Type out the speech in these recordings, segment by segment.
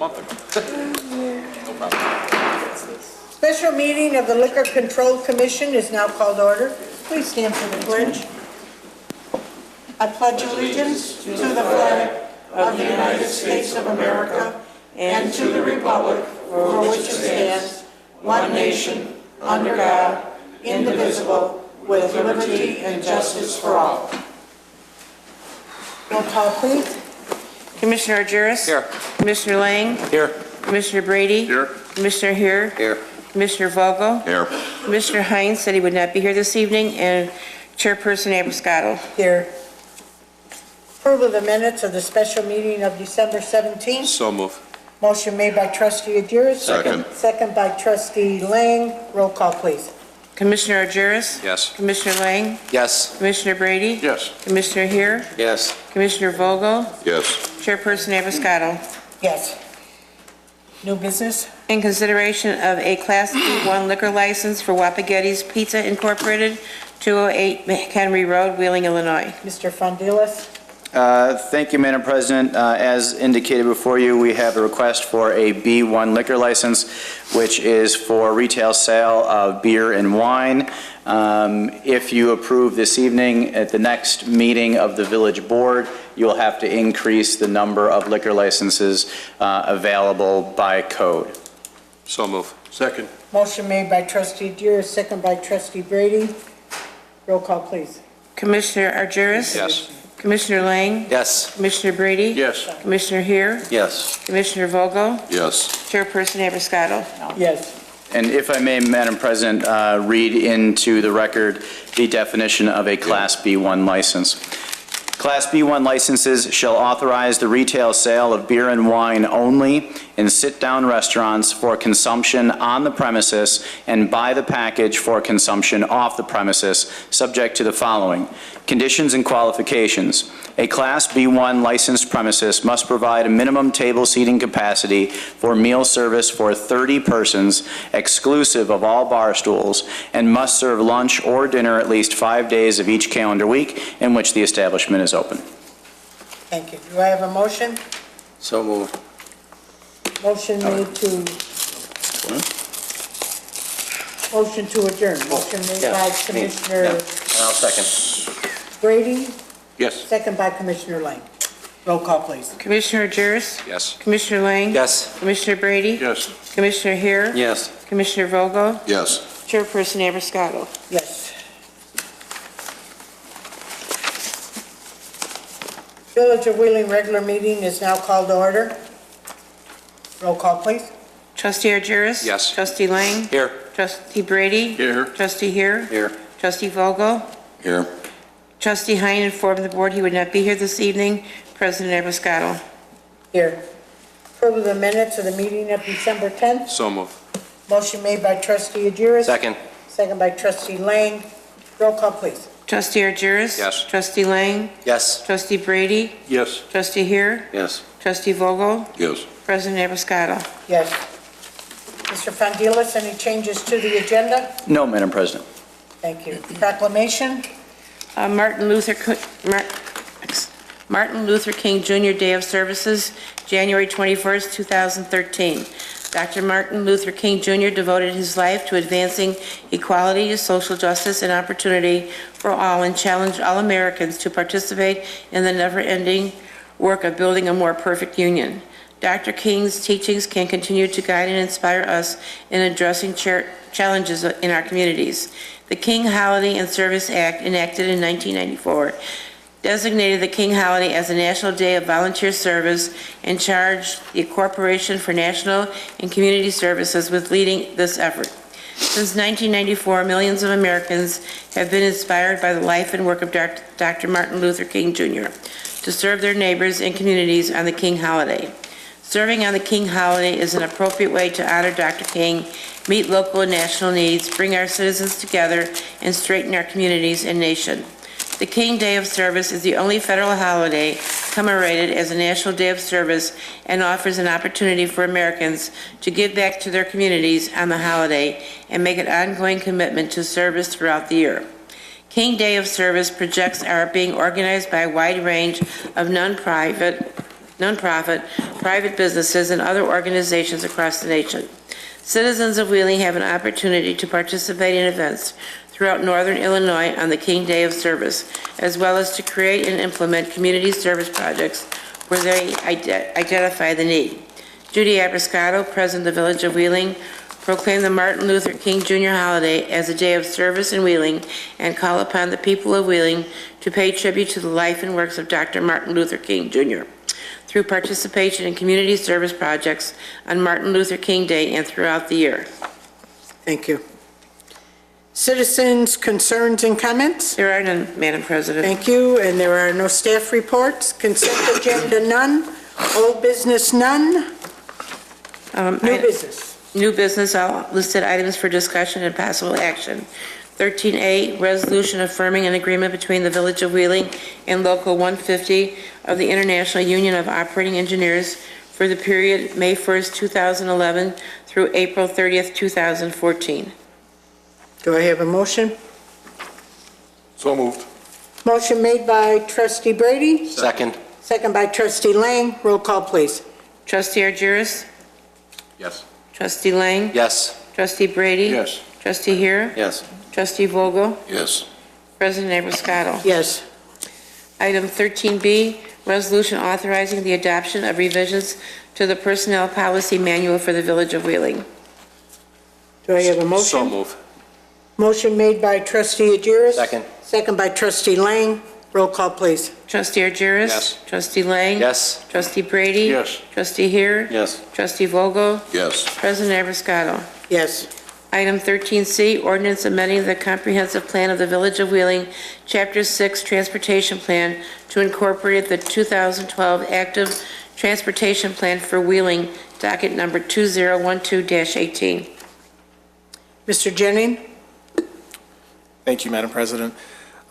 month ago. No problem. Special meeting of the Liquor Control Commission is now called to order. Please stand for the pledge. I pledge allegiance to the flag of the United States of America and to the republic for which it stands, one nation, under God, indivisible, with liberty and justice for all. Roll call, please. Commissioner Argyris? Here. Commissioner Lang? Here. Commissioner Brady? Here. Commissioner Heer? Here. Commissioner Vogel? Here. Commissioner Hines said he would not be here this evening, and Chairperson Abiscato. Here. Approval of the minutes of the special meeting of December 17th. So move. Motion made by trustee Argyris. Second. Second by trustee Lang. Roll call, please. Commissioner Argyris? Yes. Commissioner Lang? Yes. Commissioner Brady? Yes. Commissioner Heer? Yes. Commissioner Vogel? Yes. Chairperson Abiscato. Yes. New business? In consideration of a Class B1 liquor license for Wapagetti's Pizza Incorporated, 208 McHenry Road, Wheeling, Illinois. Mr. Fondilas? Thank you, Madam President. As indicated before you, we have a request for a B1 liquor license, which is for retail sale of beer and wine. If you approve this evening, at the next meeting of the village board, you will have to increase the number of liquor licenses available by code. So move. Second. Motion made by trustee Argyris, second by trustee Brady. Roll call, please. Commissioner Argyris? Yes. Commissioner Lang? Yes. Commissioner Brady? Yes. Commissioner Heer? Yes. Commissioner Vogel? Yes. Chairperson Abiscato. Yes. And if I may, Madam President, read into the record the definition of a Class B1 license. Class B1 licenses shall authorize the retail sale of beer and wine only in sit-down restaurants for consumption on the premises and by the package for consumption off the premises, subject to the following: conditions and qualifications. A Class B1 licensed premises must provide a minimum table seating capacity for meal service for 30 persons, exclusive of all bar stools, and must serve lunch or dinner at least 5 days of each calendar week in which the establishment is open. Thank you. Do I have a motion? So move. Motion made to... Motion to adjourn. Motion made by Commissioner I'll second. Brady, Yes. second by Commissioner Lang. Roll call, please. Commissioner Argyris? Yes. Commissioner Lang? Yes. Commissioner Brady? Yes. Commissioner Heer? Yes. Commissioner Vogel? Yes. Chairperson Abiscato. Yes. Village of Wheeling regular meeting is now called to order. Roll call, please. Trustee Argyris? Yes. Trustee Lang? Here. Trustee Brady? Here. Trustee Heer? Here. Trustee Vogel? Here. Trustee Hein informed the board he would not be here this evening. President Abiscato. Here. Approval of the minutes of the meeting of December 10th. So move. Motion made by trustee Argyris. Second. Second by trustee Lang. Roll call, please. Trustee Argyris? Yes. Trustee Lang? Yes. Trustee Brady? Yes. Trustee Heer? Yes. Trustee Vogel? Yes. President Abiscato. Yes. Mr. Fondilas, any changes to the agenda? No, Madam President. Thank you. Proclamation? Martin Luther King Jr. Day of Services, January 21st, 2013. Dr. Martin Luther King Jr. devoted his life to advancing equality, social justice, and opportunity for all, and challenged all Americans to participate in the never-ending work of building a more perfect union. Dr. King's teachings can continue to guide and inspire us in addressing challenges in our communities. The King Holiday and Service Act, enacted in 1994, designated the King Holiday as a national day of volunteer service and charged the Corporation for National and Community Services with leading this effort. Since 1994, millions of Americans have been inspired by the life and work of Dr. Martin Luther King Jr. to serve their neighbors and communities on the King Holiday. Serving on the King Holiday is an appropriate way to honor Dr. King, meet local and national needs, bring our citizens together, and strengthen our communities and nation. The King Day of Service is the only federal holiday commemorated as a national day of service and offers an opportunity for Americans to give back to their communities on the holiday and make an ongoing commitment to service throughout the year. King Day of Service projects are being organized by a wide range of nonprofit nonprofit, private businesses, and other organizations across the nation. Citizens of Wheeling have an opportunity to participate in events throughout northern Illinois on the King Day of Service, as well as to create and implement community service projects where they identify the need. Judy Abrascato, President of the Village of Wheeling, proclaimed the Martin Luther King Jr. holiday as a day of service in Wheeling and call upon the people of Wheeling to pay tribute to the life and works of Dr. Martin Luther King Jr. through participation in community service projects on Martin Luther King Day and throughout the year. Thank you. Citizens' concerns and comments? There are none, Madam President. Thank you, and there are no staff reports. Consent agenda, none. Old business, none. New business. New business, all listed items for discussion and possible action. 13A, resolution affirming an agreement between the Village of Wheeling and Local 150 of the International Union of Operating Engineers for the period May 1st, 2011 through April 30th, 2014. Do I have a motion? So moved. Motion made by trustee Brady, Second. second by trustee Lang. Roll call, please. Trustee Argyris? Yes. Trustee Lang? Yes. Trustee Brady? Yes. Trustee Heer? Yes. Trustee Vogel? Yes. President Abrascato. Yes. Item 13B, resolution authorizing the adoption of revisions to the Personnel Policy Manual for the Village of Wheeling. Do I have a motion? So move. Motion made by trustee Agiris. Second. Second by trustee Lang. Roll call, please. Trustee Argyris? Yes. Trustee Lang? Yes. Trustee Brady? Yes. Trustee Heer? Yes. Trustee Vogel? Yes. President Abrascato. Yes. Item 13C, ordinance amending the comprehensive plan of the Village of Wheeling, Chapter 6 Transportation Plan to incorporate the 2012 Active Transportation Plan for Wheeling, docket number 2012-18. Mr. Jennings? Thank you, Madam President.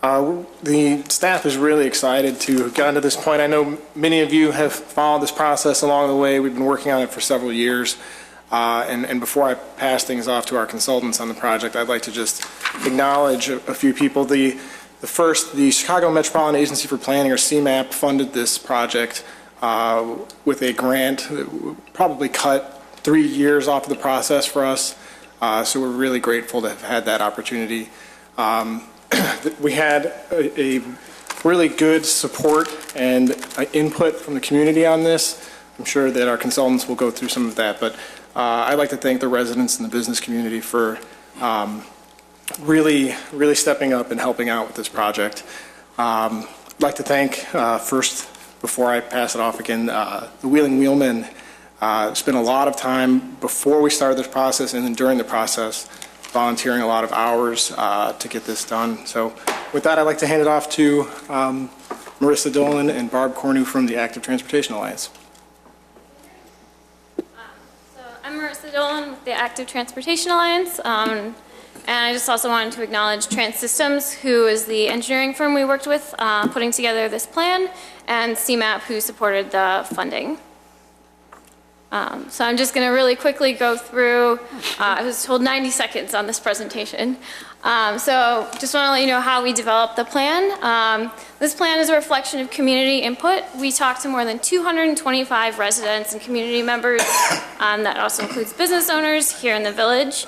The staff is really excited to have gotten to this point. I know many of you have followed this process along the way. We've been working on it for several years. And before I pass things off to our consultants on the project, I'd like to just acknowledge a few people. The Chicago Metropolitan Agency for Planning, or CMAP, funded this project with a grant that probably cut 3 years off of the process for us. So we're really grateful to have had that opportunity. We had a really good support and input from the community on this. I'm sure that our consultants will go through some of that, but I'd like to thank the residents and the business community for really stepping up and helping out with this project. I'd like to thank first, before I pass it off again, the Wheeling Wheelmen. Spent a lot of time before we started this process and then during the process, volunteering a lot of hours to get this done. So with that, I'd like to hand it off to Marissa Dolan and Barb Cornu from the Active Transportation Alliance. I'm Marissa Dolan with the Active Transportation Alliance, and I just also wanted to acknowledge Trans Systems, who is the engineering firm we worked with putting together this plan, and CMAP, who supported the funding. So I'm just going to really quickly go through, I was told 90 seconds on this presentation. So just want to let you know how we developed the plan. This plan is a reflection of community input. We talked to more than 225 residents and community members. That also includes business owners here in the village.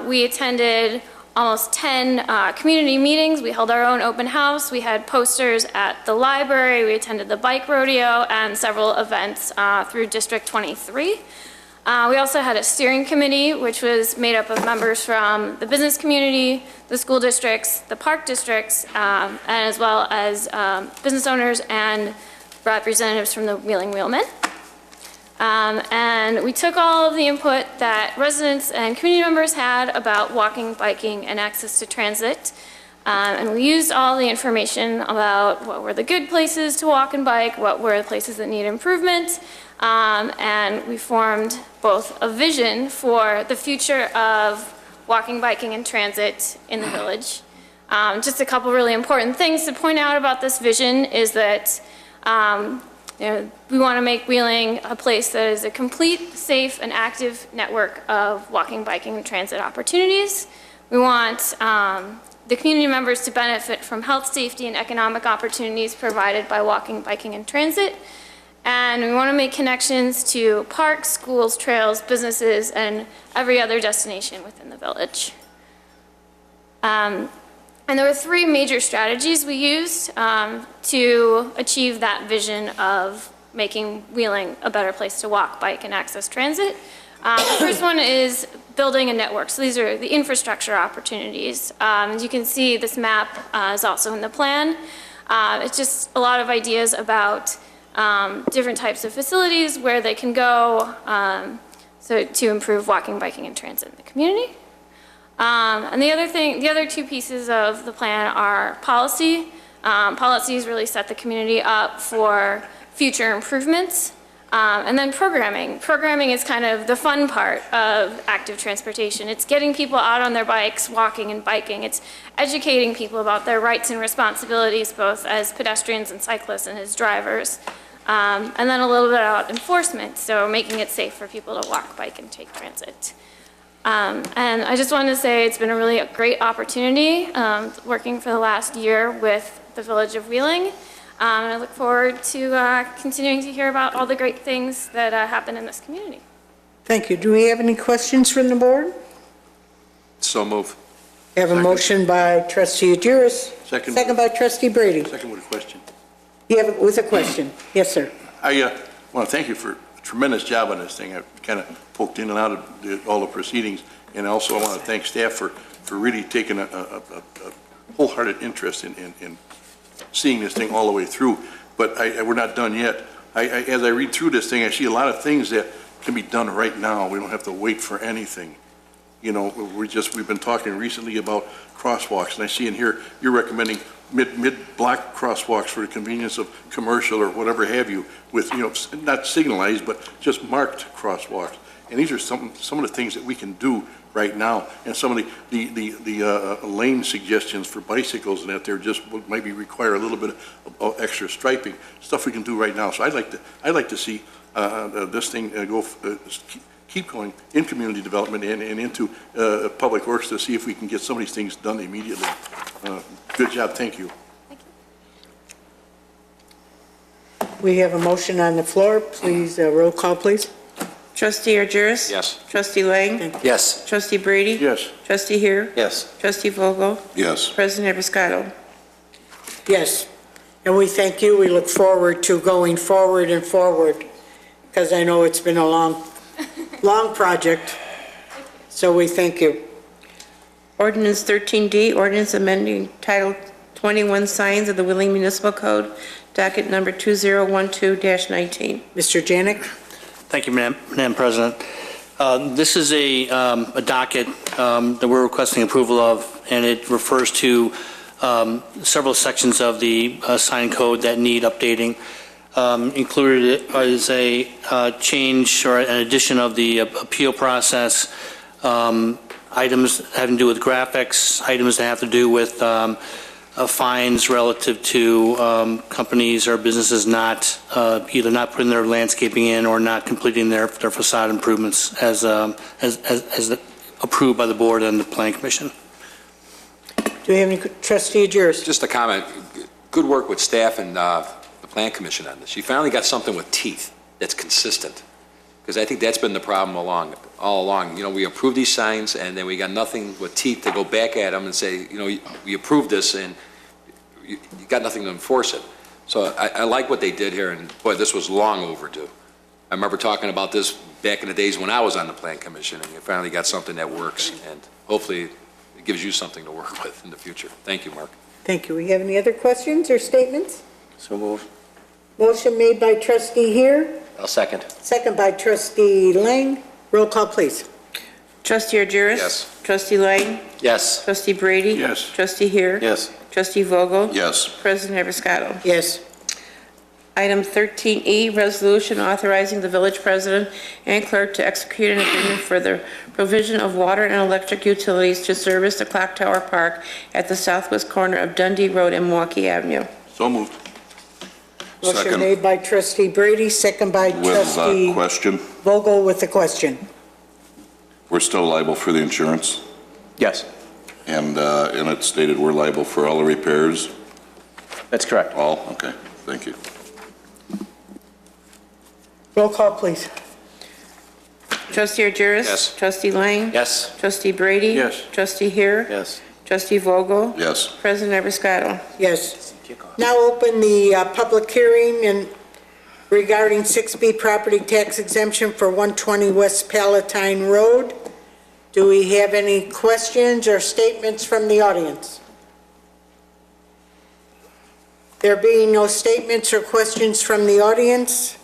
We attended almost 10 community meetings. We held our own open house. We had posters at the library. We attended the bike rodeo and several events through District 23. We also had a steering committee, which was made up of members from the business community, the school districts, the park districts, and as well as business owners and representatives from the Wheeling Wheelmen. And we took all of the input that residents and community members had about walking, biking, and access to transit. And we used all the information about what were the good places to walk and bike, what were the places that need improvement, and we formed both a vision for the future of walking, biking, and transit in the village. Just a couple really important things to point out about this vision is that we want to make Wheeling a place that is a complete, safe, and active network of walking, biking, and transit opportunities. We want the community members to benefit from health, safety, and economic opportunities provided by walking, biking, and transit. And we want to make connections to parks, schools, trails, businesses, and every other destination within the village. And there were three major strategies we used to achieve that vision of making Wheeling a better place to walk, bike, and access transit. The first one is building a network. So these are the infrastructure opportunities. As you can see, this map is also in the plan. It's just a lot of ideas about different types of facilities, where they can go, so to improve walking, biking, and transit in the community. And the other two pieces of the plan are policy. Policies really set the community up for future improvements. And then programming. Programming is kind of the fun part of active transportation. It's getting people out on their bikes, walking and biking. It's educating people about their rights and responsibilities, both as pedestrians and cyclists and as drivers. And then a little bit about enforcement, so making it safe for people to walk, bike, and take transit. And I just wanted to say it's been a really great opportunity working for the last year with the Village of Wheeling. And I look forward to continuing to hear about all the great things that happen in this community. Thank you. Do we have any questions from the board? So move. We have a motion by trustee Adjuris. Second. Second by trustee Brady. Second with a question. You have it with a question. Yes, sir. I want to thank you for a tremendous job on this thing. I've kind of poked in and out of all the proceedings, and also I want to thank staff for really taking a wholehearted interest in seeing this thing all the way through. But we're not done yet. As I read through this thing, I see a lot of things that can be done right now. We don't have to wait for anything. You know, we've been talking recently about crosswalks, and I see in here you're recommending mid-block crosswalks for the convenience of commercial or whatever have you, with, you know, not signalized, but just marked crosswalks. And these are some of the things that we can do right now. And some of the lane suggestions for bicycles and that, they're just maybe require a little bit of extra striping, stuff we can do right now. So I'd like to see this thing keep going in community development and into public works to see if we can get some of these things done immediately. Good job, thank you. We have a motion on the floor. Please, roll call, please. Trustee Argyris? Yes. Trustee Lang? Yes. Trustee Brady? Yes. Trustee Here? Yes. Trustee Vogel? Yes. President Episcotto? Yes. And we thank you. We look forward to going forward and forward, because I know it's been a long project. So we thank you. Ordinance 13D, ordinance amending Title 21 signs of the Wheeling Municipal Code, docket number 2012-19. Mr. Janik? Thank you, Madam President. This is a docket that we're requesting approval of, and it refers to several sections of the sign code that need updating. Included is a change or an addition of the appeal process, items having to do with graphics, items that have to do with fines relative to companies or businesses not either not putting their landscaping in or not completing their facade improvements as approved by the board and the planning commission. Do we have any, trustee Adjuris? Just a comment. Good work with staff and the Plan Commission on this. You finally got something with teeth that's consistent, because I think that's been the problem all along. You know, we approve these signs, and then we got nothing with teeth to go back at them and say, you know, we approved this, and you got nothing to enforce it. So I like what they did here, and boy, this was long overdue. I remember talking about this back in the days when I was on the Plan Commission, and you finally got something that works, and hopefully it gives you something to work with in the future. Thank you, Mark. Thank you. We have any other questions or statements? So move. Motion made by trustee Here, I'll second. second by trustee Lang. Roll call, please. Trustee Argyris? Yes. Trustee Lang? Yes. Trustee Brady? Yes. Trustee Here? Yes. Trustee Vogel? Yes. President Episcotto? Yes. Item 13E, resolution authorizing the village president and clerk to execute an agreement for the provision of water and electric utilities to service the Clock Tower Park at the southwest corner of Dundee Road and Milwaukee Avenue. So moved. Motion Second. made by trustee Brady, second by With trustee a question, Vogel with the question. we're still liable for the insurance, Yes, and it's stated we're liable for all the repairs, that's correct. all? Okay, thank you. Roll call, please. Trustee Burgess. Yes. Trustee Lang. Yes. Trustee Brady. Yes. Trustee Heer. Yes. Trustee Vogel. Yes. President Eberscotto. Yes. Now open the public hearing and regarding 6B property tax exemption for 120 West Palatine Road. Do we have any questions or statements from the audience? There being no statements or questions from the audience,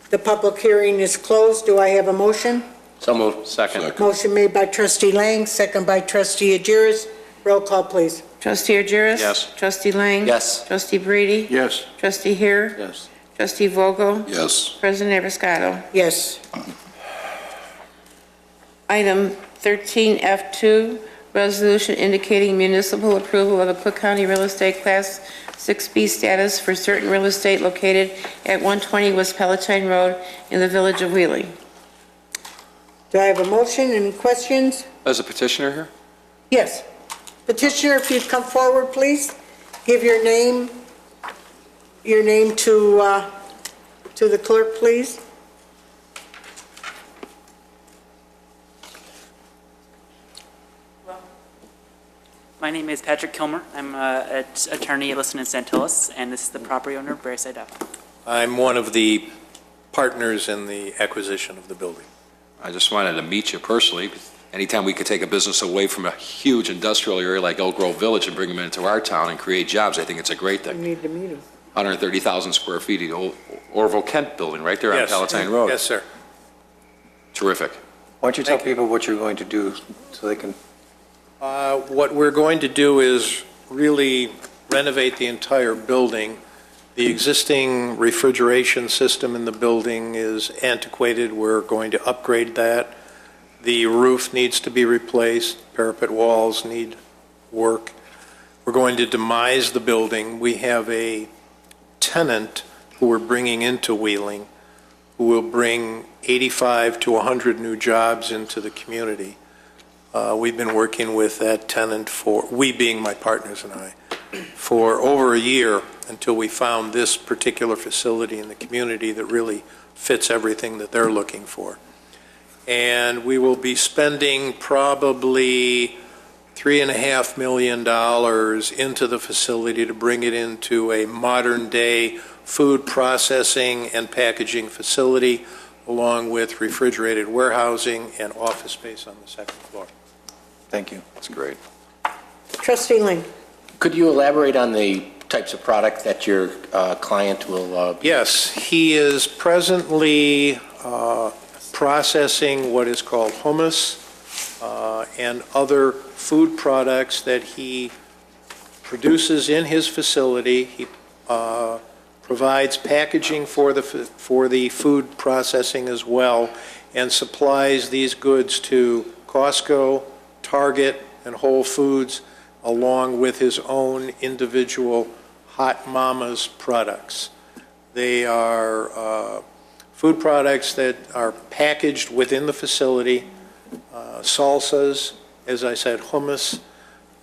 the public hearing is closed. Do I have a motion? So moved. Second. Motion made by trustee Lang, second by trustee Agiris. Roll call, please. Trustee Burgess. Yes. Trustee Lang. Yes. Trustee Brady. Yes. Trustee Heer. Yes. Trustee Vogel. Yes. President Eberscotto. Yes. Item 13F2, resolution indicating municipal approval of a Cook County Real Estate Class 6B status for certain real estate located at 120 West Palatine Road in the Village of Wheeling. Do I have a motion? Any questions? As a petitioner here? Yes. Petitioner, if you'd come forward, please. Give your name to the clerk, please. My name is Patrick Kilmer. I'm an attorney listed in Santillas, and this is the property owner, Bearside Ave. I'm one of the partners in the acquisition of the building. I just wanted to meet you personally. Anytime we could take a business away from a huge industrial area like Elk Grove Village and bring them into our town and create jobs, I think it's a great We thing. need to meet him. 130,000 square feet, the old Orville Kent building right there on Yes. Palatine Road. Yes, sir. Terrific. Why don't you tell people what you're going to do so they can... What we're going to do is really renovate the entire building. The existing refrigeration system in the building is antiquated. We're going to upgrade that. The roof needs to be replaced. Parapet walls need work. We're going to demise the building. We have a tenant who we're bringing into Wheeling who will bring 85 to 100 new jobs into the community. We've been working with that tenant we being my partners and I, for over a year until we found this particular facility in the community that really fits everything that they're looking for. And we will be spending probably $3.5 million into the facility to bring it into a modern-day food processing and packaging facility, along with refrigerated warehousing and office space on the second floor. Thank you. That's great. Trustee Lang. Could you elaborate on the types of product that your client will... Yes, he is presently processing what is called hummus and other food products that he produces in his facility. He provides packaging for the food processing as well, and supplies these goods to Costco, Target, and Whole Foods, along with his own individual Hot Mama's products. They are food products that are packaged within the facility, salsas, as I said, hummus,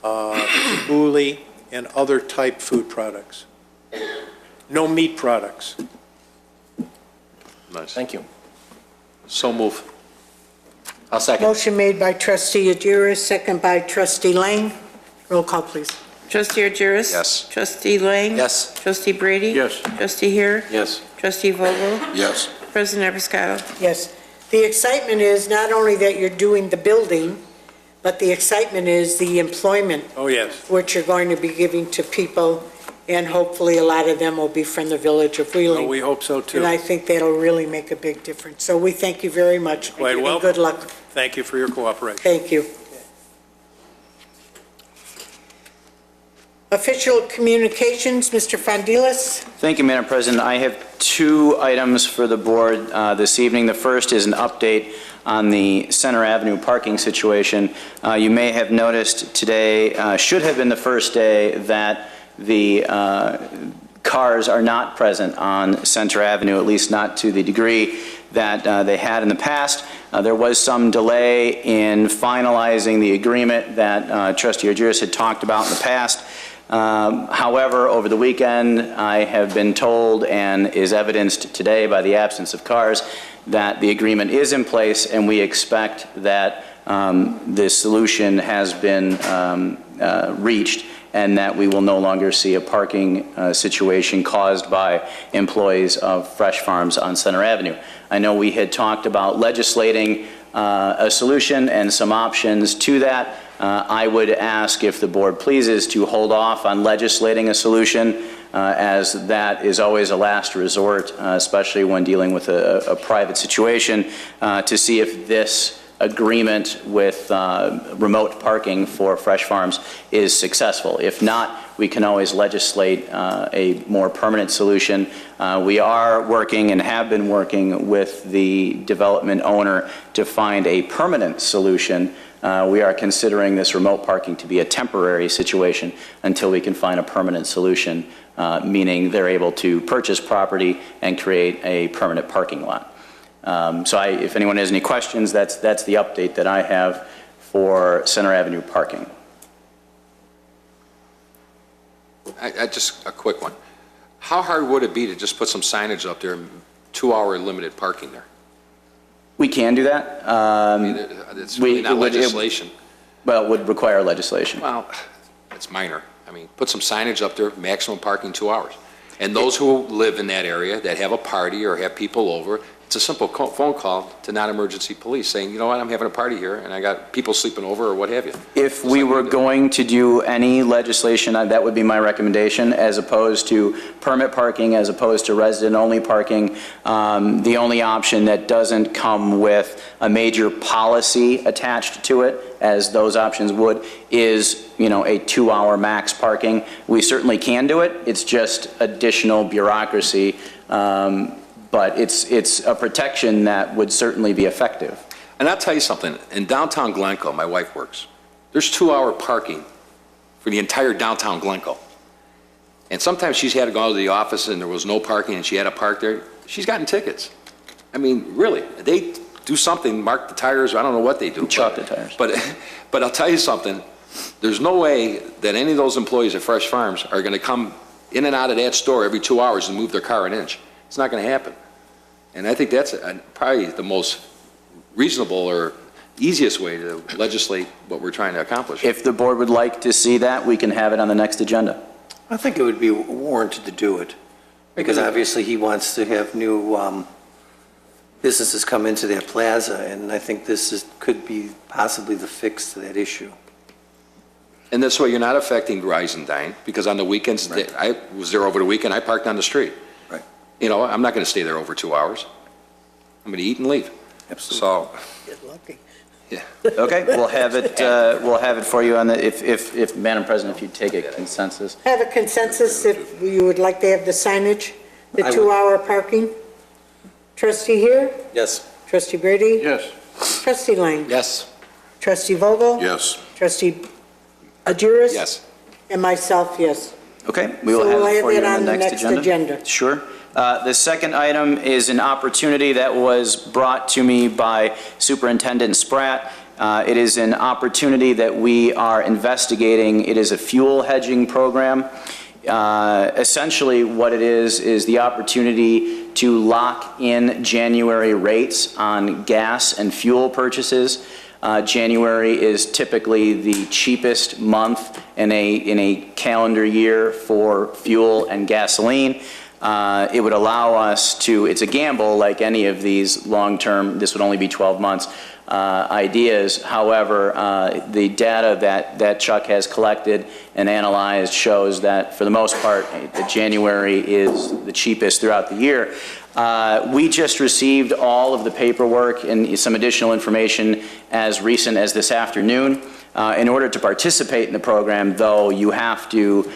tabbouleh, and other type food products. No meat products. Nice. Thank you. So move. I'll second. Motion made by trustee Agiris, second by trustee Lang. Roll call, please. Trustee Burgess. Yes. Trustee Lang. Yes. Trustee Brady. Yes. Trustee Heer. Yes. Trustee Vogel. Yes. President Eberscotto. Yes. The excitement is not only that you're doing the building, but the excitement is the employment Oh, yes. which you're going to be giving to people, and hopefully a lot of them will be from the Village of Well, Wheeling. we hope so, too. And I think that'll really make a big difference. So we thank you very much. Quite And welcome. good luck. Thank you for your cooperation. Thank you. Official communications, Mr. Fondilas. Thank you, Madam President. I have two items for the board this evening. The first is an update on the Center Avenue parking situation. You may have noticed today should have been the first day that the cars are not present on Center Avenue, at least not to the degree that they had in the past. There was some delay in finalizing the agreement that Trustee Argyris had talked about in the past. However, over the weekend, I have been told, and is evidenced today by the absence of cars, that the agreement is in place, and we expect that the solution has been reached, and that we will no longer see a parking situation caused by employees of Fresh Farms on Center Avenue. I know we had talked about legislating a solution and some options to that. I would ask, if the board pleases, to hold off on legislating a solution, as that is always a last resort, especially when dealing with a private situation, to see if this agreement with remote parking for Fresh Farms is successful. If not, we can always legislate a more permanent solution. We are working and have been working with the development owner to find a permanent solution. We are considering this remote parking to be a temporary situation until we can find a permanent solution, meaning they're able to purchase property and create a permanent parking lot. If anyone has any questions, that's the update that I have for Center Avenue parking. Just a quick one. How hard would it be to just put some signage up there, 2-hour limited parking there? We can do that. I mean, it's really not legislation. Well, it would require legislation. Well, it's minor. I mean, put some signage up there, maximum parking 2 hours. And those who live in that area that have a party or have people over, it's a simple phone call to non-emergency police saying, you know what, I'm having a party here and I got people sleeping over or what have you. If we were going to do any legislation, that would be my recommendation, as opposed to permit parking, as opposed to resident-only parking. The only option that doesn't come with a major policy attached to it, as those options would, is, a 2-hour max parking. We certainly can do it. It's just additional bureaucracy. But it's a protection that would certainly be effective. And I'll tell you something, in downtown Glencoe, my wife works, there's 2-hour parking for the entire downtown Glencoe. And sometimes she's had to go to the office and there was no parking and she had to park there. She's gotten tickets. I mean, really, they do something, mark the tires, I don't know what they do. Chop the tires. But I'll tell you something, there's no way that any of those employees at Fresh Farms are gonna come in and out of that store every 2 hours and move their car an inch. It's not gonna happen. And I think that's probably the most reasonable or easiest way to legislate what we're trying to accomplish. If the board would like to see that, we can have it on the next agenda. I think it would be warranted to do it, because obviously he wants to have new businesses come into that plaza, and I think this could be possibly the fix to that issue. And this way you're not affecting Rise and Dine, because on the weekends, Right. I was there over the weekend, I parked on the street. Right. I'm not going to stay there over 2 hours. I'm going to eat and leave. Absolutely. So, Get lucky. yeah. Okay, we'll have it for you on the, if Madam President, if you take a consensus. Have a consensus if you would like to have the signage, the I would. 2-hour parking? Trustee here? Yes. Trustee Brady? Yes. Trustee Lang? Yes. Trustee Vogel? Yes. Trustee Adjuris? Yes. And myself, yes. Okay, we will So have we'll it have for you it on the next agenda. Sure. The second item is an opportunity that was brought to me by Superintendent Spratt. It is an opportunity that we are investigating. It is a fuel hedging program. Essentially, what it is the opportunity to lock in January rates on gas and fuel purchases. January is typically the cheapest month in a calendar year for fuel and gasoline. It would allow us to, it's a gamble like any of these long-term, this would only be 12 months, ideas. However, the data that Chuck has collected and analyzed shows that for the most part, January is the cheapest throughout the year. We just received all of the paperwork and some additional information as recent as this afternoon. In order to participate in the program, though, you have to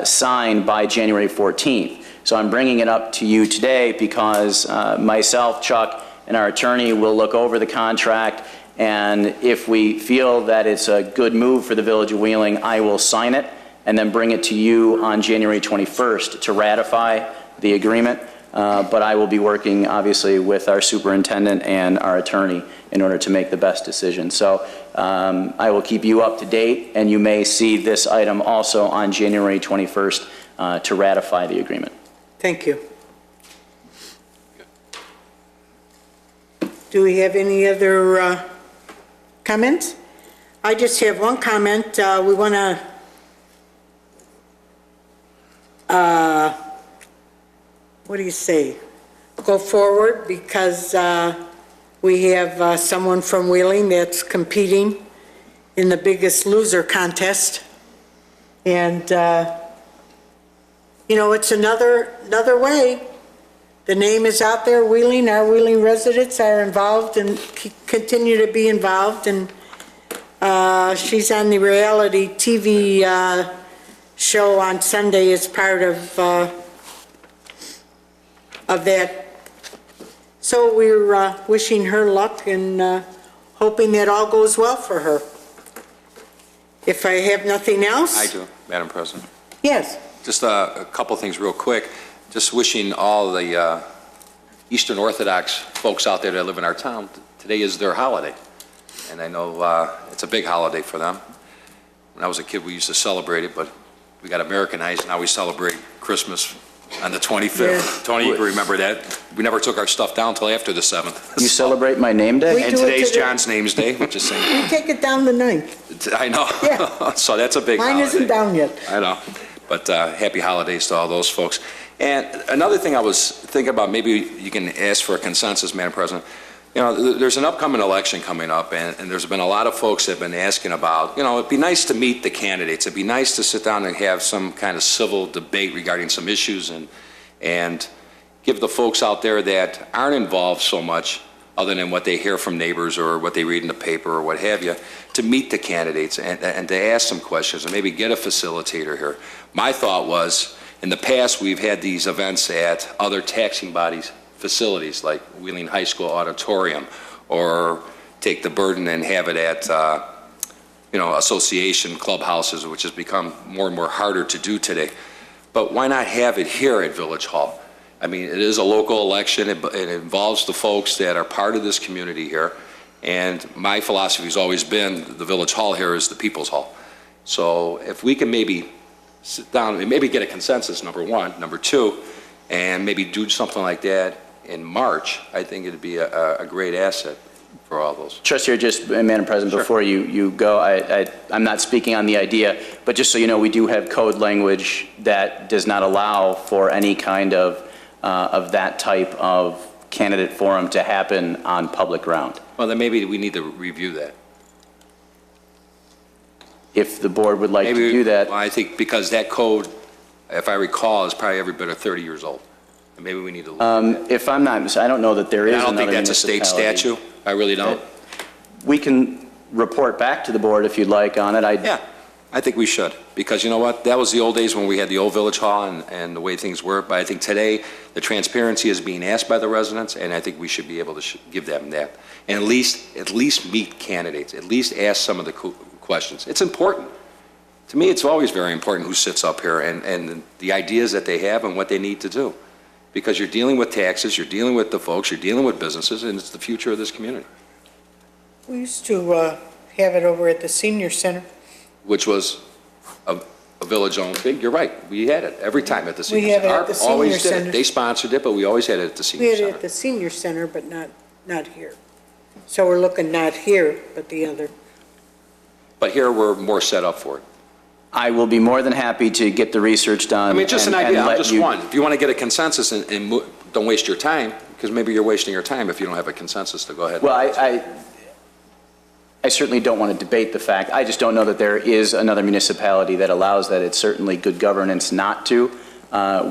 sign by January 14th. So I'm bringing it up to you today because myself, Chuck, and our attorney will look over the contract, and if we feel that it's a good move for the Village of Wheeling, I will sign it and then bring it to you on January 21st to ratify the agreement. but I will be working, obviously, with our superintendent and our attorney in order to make the best decision. So I will keep you up to date, and you may see this item also on January 21st to ratify the agreement. Thank you. Do we have any other comments? I just have one comment. We want to what do you say? Go forward because we have someone from Wheeling that's competing in the Biggest Loser contest. And, you know, it's another way. The name is out there, Wheeling. Our Wheeling residents are involved and continue to be involved. And she's on the reality TV show on Sunday as part of that. So we're wishing her luck and hoping that all goes well for her. If I have nothing else? I do, Madam President. Yes. Just a couple things real quick. Just wishing all the Eastern Orthodox folks out there that live in our town, today is their holiday. And I know it's a big holiday for them. When I was a kid, we used to celebrate it, but we got Americanized. Now we celebrate Christmas on the 25th. Yeah. Tony, you can remember that. We never took our stuff down until after the 7th. You celebrate my name day? And today's John's name's day, which is saying. We take it down the 9th. I know. Yeah. So that's a big Mine holiday. isn't down yet. I know. But happy holidays to all those folks. And another thing I was thinking about, maybe you can ask for a consensus, Madam President. You know, there's an upcoming election coming up, and there's been a lot of folks that have been asking about, you know, it'd be nice to meet the candidates. It'd be nice to sit down and have some kind of civil debate regarding some issues and give the folks out there that aren't involved so much, other than what they hear from neighbors or what they read in the paper or what have you, to meet the candidates and to ask some questions and maybe get a facilitator here. My thought was, in the past, we've had these events at other taxing bodies' facilities, like Wheeling High School Auditorium, or take the burden and have it at, you know, association clubhouses, which has become more and more harder to do today. But why not have it here at Village Hall? I mean, it is a local election. It involves the folks that are part of this community here. And my philosophy has always been the Village Hall here is the People's Hall. So if we can maybe sit down and maybe get a consensus, number one. Number two, and maybe do something like that in March, I think it'd be a great asset for all those. Trustee, just, Madam President, Sure. before you go, I'm not speaking on the idea, but just so you know, we do have code language that does not allow for any kind of that type of candidate forum to happen on public ground. Well, then maybe we need to review that. If the board would like Maybe, to do that. well, I think because that code, if I recall, is probably every bit of 30 years old. And maybe we need to look at that. If I'm not, I don't know that there is And I don't another think that's a state municipality. statute. I really don't. We can report back to the board if you'd like on it. Yeah, I think we should, because you know what? That was the old days when we had the old Village Hall and the way things were. But I think today, the transparency is being asked by the residents, and I think we should be able to give them that. And at least meet candidates, at least ask some of the questions. It's important. To me, it's always very important who sits up here and the ideas that they have and what they need to do. Because you're dealing with taxes, you're dealing with the folks, you're dealing with businesses, and it's the future of this community. We used to have it over at the senior center. Which was a village-owned thing. You're right, we had it every time at the senior We had center. it at the ARP always senior did it. center. They sponsored it, but we always had it at the We senior had it center. at the senior center, but not here. So we're looking not here, but the other. But here, we're more set up for it. I will be more than happy to get the research done. I mean, just an and idea, I'm let just you- one. If you want to get a consensus and don't waste your time, because maybe you're wasting your time if you don't have a consensus to go ahead. Well, I certainly don't want to debate the fact. I just don't know that there is another municipality that allows that. It's certainly good governance not to.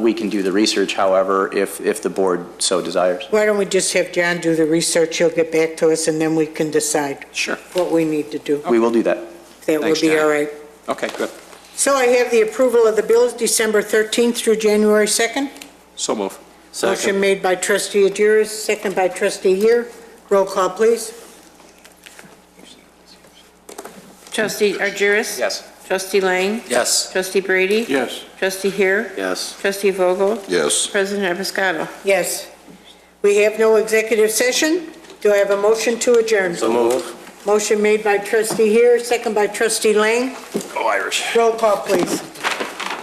We can do the research, however, if the board so desires. Why don't we just have John do the research, he'll get back to us, and then we can decide Sure. what we need to do. We will do that. That would Thanks, be John. all right. Okay, good. So I have the approval of the bills December 13th through January 2nd. So move. Motion made by trustee Adjuris, second by trustee Here. Roll call, please. Trustee Argyris? Yes. Trustee Lang? Yes. Trustee Brady? Yes. Trustee Heer? Yes. Trustee Vogel? Yes. President Episcotto? Yes. We have no executive session. Do I have a motion to adjourn? So moved. Motion made by trustee Heer, second by trustee Lang. Go Irish. Roll call, please.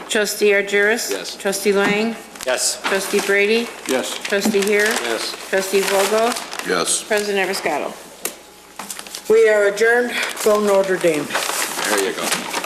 Trustee Argyris? Yes. Trustee Lang? Yes. Trustee Brady? Yes. Trustee Heer? Yes. Trustee Vogel? Yes. President Episcotto? We are adjourned. Go Notre Dame. There you go.